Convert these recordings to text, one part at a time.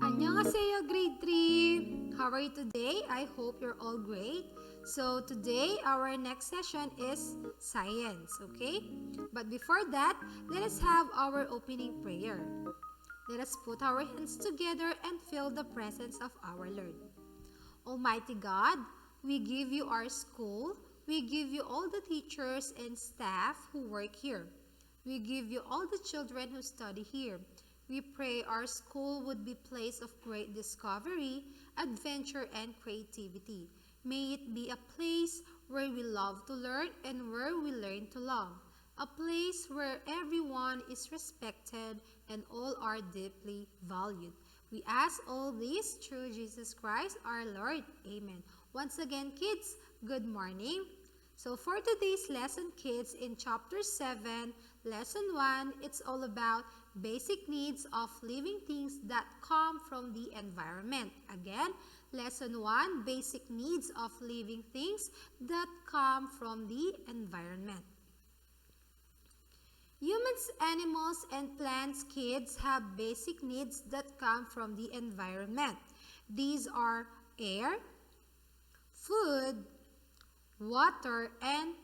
Annyeonghaseyo, grade 3. How are you today? I hope you're all great. So today our next session is science, okay? But before that, let us have our opening prayer. Let us put our hands together and feel the presence of our Lord. Almighty God, we give you our school. We give you all the teachers and staff who work here. We give you all the children who study here. We pray our school would be a place of great discovery, adventure, and creativity. May it be a place where we love to learn and where we learn to love. A place where everyone is respected and all are deeply valued. We ask all this through Jesus Christ our Lord. Amen. Once again, kids, good morning. So for today's lesson, kids, in chapter 7, lesson 1, it's all about basic needs of living things that come from the environment. Again, lesson 1, basic needs of living things that come from the environment. Humans, animals, and plants, kids, have basic needs that come from the environment. These are air, food, water, and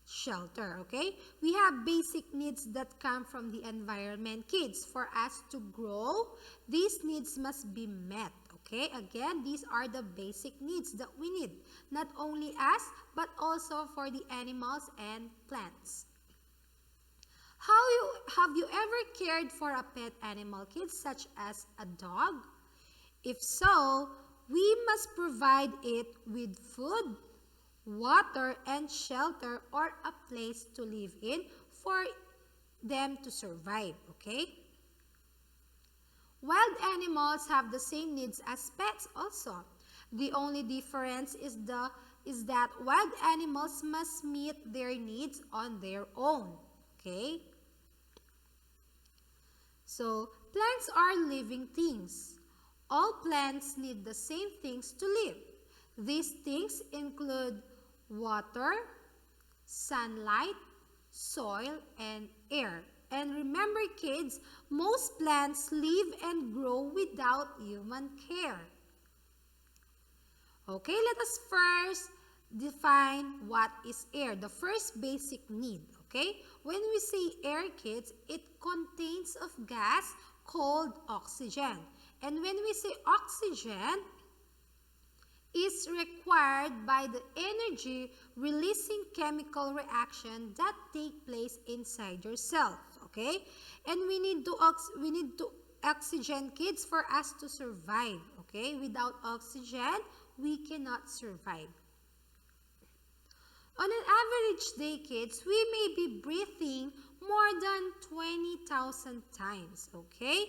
shelter, okay? We have basic needs that come from the environment, kids. For us to grow, these needs must be met, okay? Again, these are the basic needs that we need. Not only us, but also for the animals and plants. Have you ever cared for a pet animal, kids, such as a dog? If so, we must provide it with food, water, and shelter, or a place to live in for them to survive, okay? Wild animals have the same needs as pets also. The only difference is that wild animals must meet their needs on their own, okay? So, plants are living things. All plants need the same things to live. These things include water, sunlight, soil, and air. And remember, kids, most plants live and grow without human care. Okay, let us first define what is air, the first basic need. Okay, when we say air, kids, it contains of gas called oxygen. And when we say oxygen, is required by the energy releasing chemical reaction that take place inside your cell, okay? And we need to oxygen, kids, for us to survive, okay? Without oxygen, we cannot survive. On an average day, kids, we may be breathing more than 20,000 times, okay?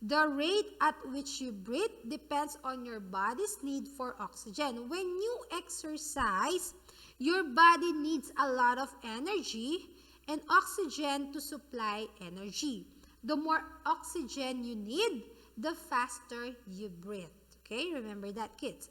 The rate at which you breathe depends on your body's need for oxygen. When you exercise, your body needs a lot of energy and oxygen to supply energy. The more oxygen you need, the faster you breathe. Okay, remember that, kids.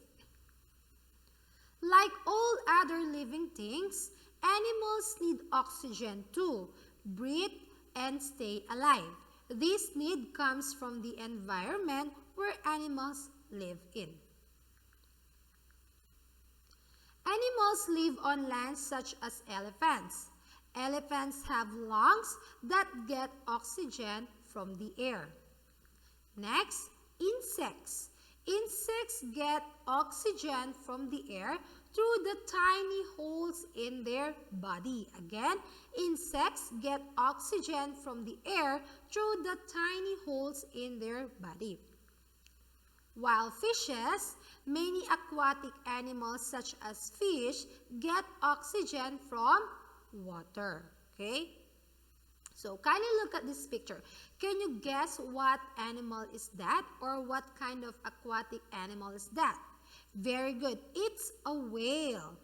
Like all other living things, animals need oxygen to breathe and stay alive. This need comes from the environment where animals live in. Animals live on land such as elephants. Elephants have lungs that get oxygen from the air. Next, insects. Insects get oxygen from the air through the tiny holes in their body. Again, insects get oxygen from the air through the tiny holes in their body. While fishes, many aquatic animals such as fish get oxygen from water. Okay? So, kindly look at this picture. Can you guess what animal is that, or what kind of aquatic animal is that? Very good. It's a whale.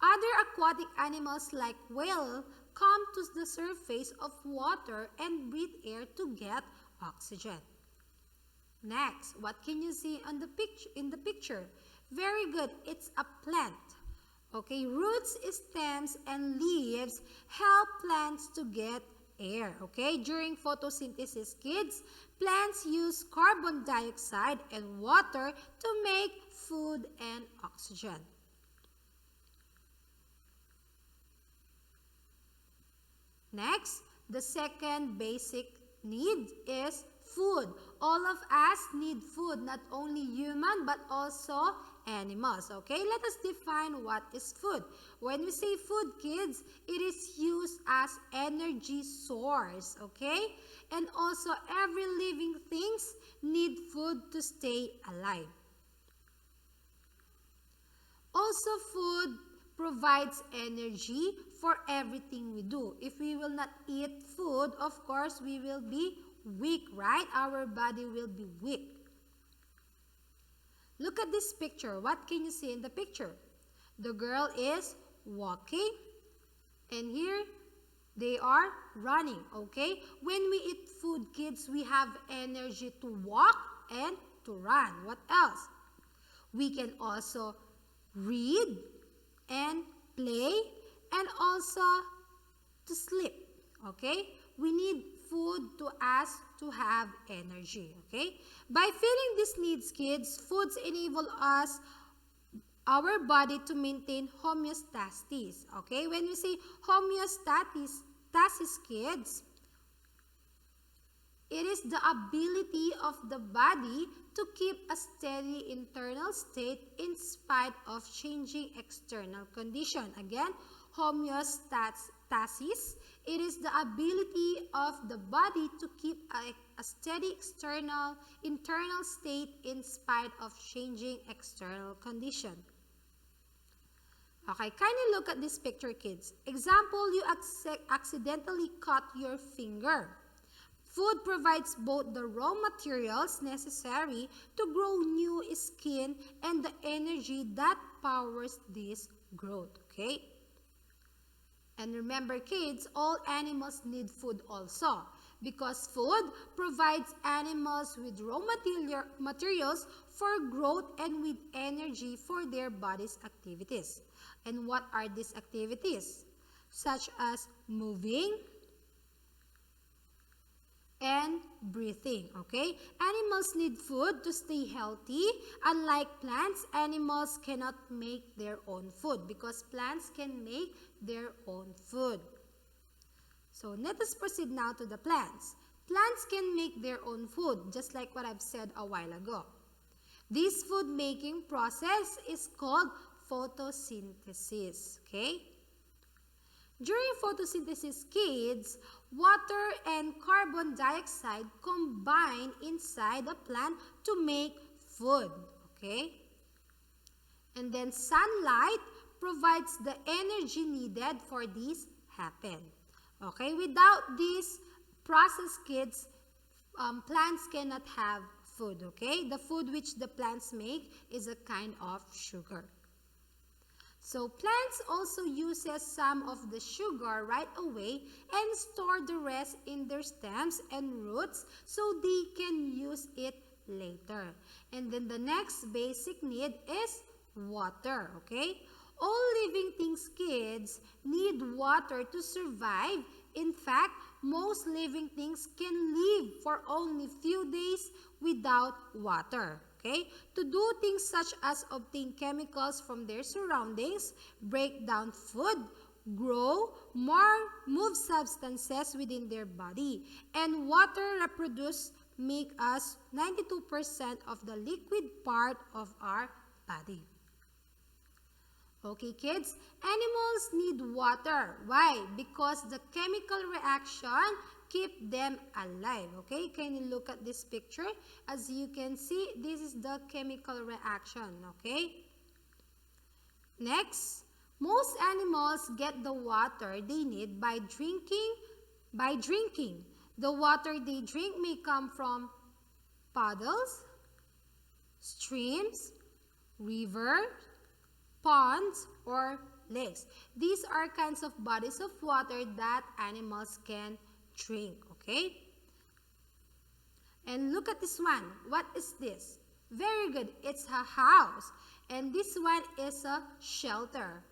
Other aquatic animals like whale come to the surface of water and breathe air to get oxygen. Next, what can you see on the in the picture? Very good. It's a plant. Okay, roots, stems, and leaves help plants to get air. Okay, during photosynthesis, kids, plants use carbon dioxide and water to make food and oxygen. Next, the second basic need is food. All of us need food, not only human but also animals. Okay, let us define what is food. When we say food, kids, it is used as energy source. Okay, and also every living things need food to stay alive. Also, food provides energy for everything we do. If we will not eat food, of course, we will be weak, right? Our body will be weak. Look at this picture. What can you see in the picture? The girl is walking, and here they are running, okay? When we eat food, kids, we have energy to walk and to run. What else? We can also read and play and also to sleep, okay? We need food to us to have energy, okay? By filling these needs, kids, foods enable us, our body, to maintain homeostasis, okay? When we say homeostasis, kids, it is the ability of the body to keep a steady internal state in spite of changing external condition. Again, homeostasis, it is the ability of the body to keep a steady internal state in spite of changing external condition. Okay, kindly look at this picture, kids. Example, you accidentally cut your finger. Food provides both the raw materials necessary to grow new skin and the energy that powers this growth, okay? And remember, kids, all animals need food also, because food provides animals with raw materials for growth and with energy for their body's activities. And what are these activities? Such as moving and breathing, okay? Animals need food to stay healthy. Unlike plants, animals cannot make their own food because plants can make their own food. So let us proceed now to the plants. Plants can make their own food, just like what I've said a while ago. This food making process is called photosynthesis, okay? During photosynthesis, kids, water and carbon dioxide combine inside a plant to make food, okay? And then sunlight provides the energy needed for this happen, okay? Without this process, kids, plants cannot have food, okay? The food which the plants make is a kind of sugar. So plants also uses some of the sugar right away and store the rest in their stems and roots so they can use it later. And then the next basic need is water, okay? All living things, kids, need water to survive. In fact, most living things can live for only few days without water. Okay? To do things such as obtain chemicals from their surroundings, break down food, grow, move substances within their body, and water reproduce make us 92% of the liquid part of our body. Okay, kids, animals need water. Why? Because the chemical reaction keep them alive. Okay, can you look at this picture? As you can see, this is the chemical reaction. Okay, next, most animals get the water they need by drinking. The water they drink may come from puddles, streams, rivers, ponds, or lakes. These are kinds of bodies of water that animals can drink, okay? And look at this one. What is this? Very good. It's a house. And this one is a shelter.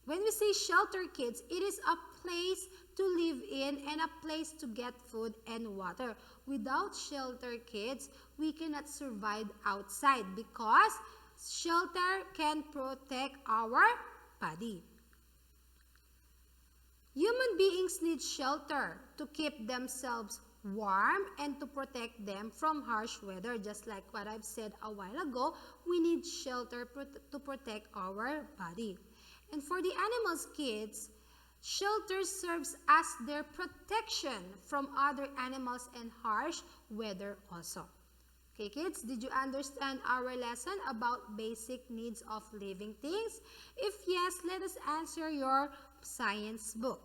When we say shelter, kids, it is a place to live in and a place to get food and water. Without shelter, kids, we cannot survive outside because shelter can protect our body. Human beings need shelter to keep themselves warm and to protect them from harsh weather. Just like what I've said a while ago, we need shelter to protect our body. And for the animals, kids, shelter serves as their protection from other animals and harsh weather also. Okay, kids, did you understand our lesson about basic needs of living things? If yes, let us answer your science book.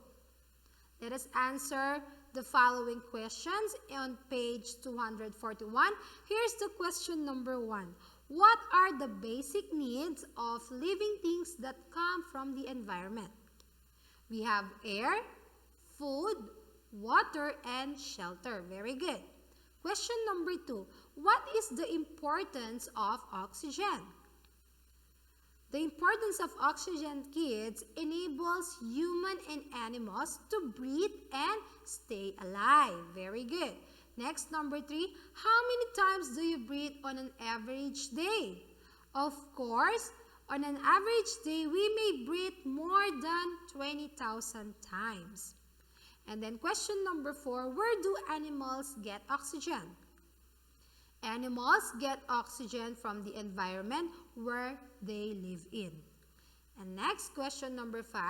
Let us answer the following questions on page 241. Here's the question number 1. What are the basic needs of living things that come from the environment? We have air, food, water, and shelter. Very good. Question number 2. What is the importance of oxygen? The importance of oxygen, kids, enables human and animals to breathe and stay alive. Very good. Next, number 3. How many times do you breathe on an average day? Of course, on an average day, we may breathe more than 20,000 times. And then question number 4. Where do animals get oxygen? Animals get oxygen from the environment where they live in. And next, question number 5.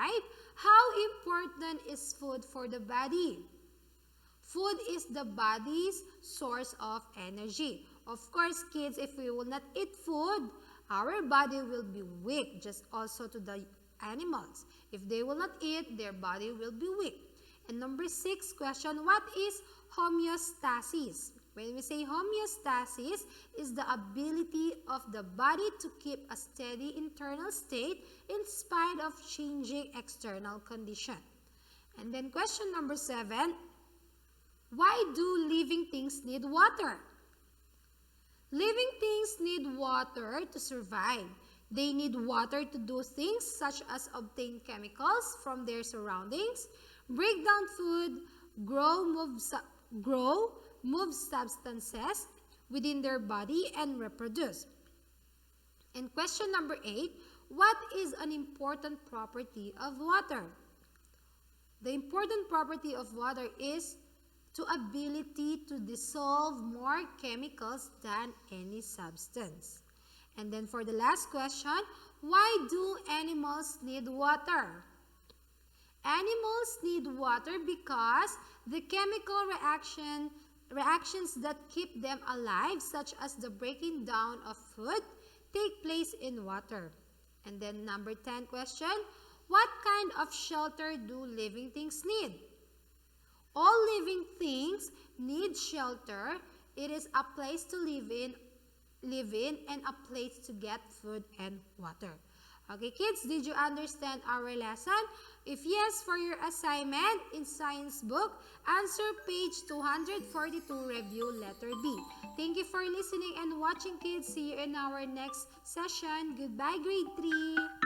How important is food for the body? Food is the body's source of energy. Of course, kids, if we will not eat food, our body will be weak, just also to the animals. If they will not eat, their body will be weak. And number 6 question, what is homeostasis? When we say homeostasis, is the ability of the body to keep a steady internal state in spite of changing external condition. And then question number 7, why do living things need water? Living things need water to survive. They need water to do things such as obtain chemicals from their surroundings, break down food, move substances within their body, and reproduce. And question number 8, what is an important property of water? The important property of water is to ability to dissolve more chemicals than any substance. And then for the last question, why do animals need water? Animals need water because the chemical reactions that keep them alive, such as the breaking down of food, take place in water. And then number 10 question, what kind of shelter do living things need? All living things need shelter. It is a place to live in and a place to get food and water. Okay, kids, did you understand our lesson? If yes, for your assignment in science book, answer page 242, review letter B. Thank you for listening and watching, kids. See you in our next session. Goodbye, grade 3.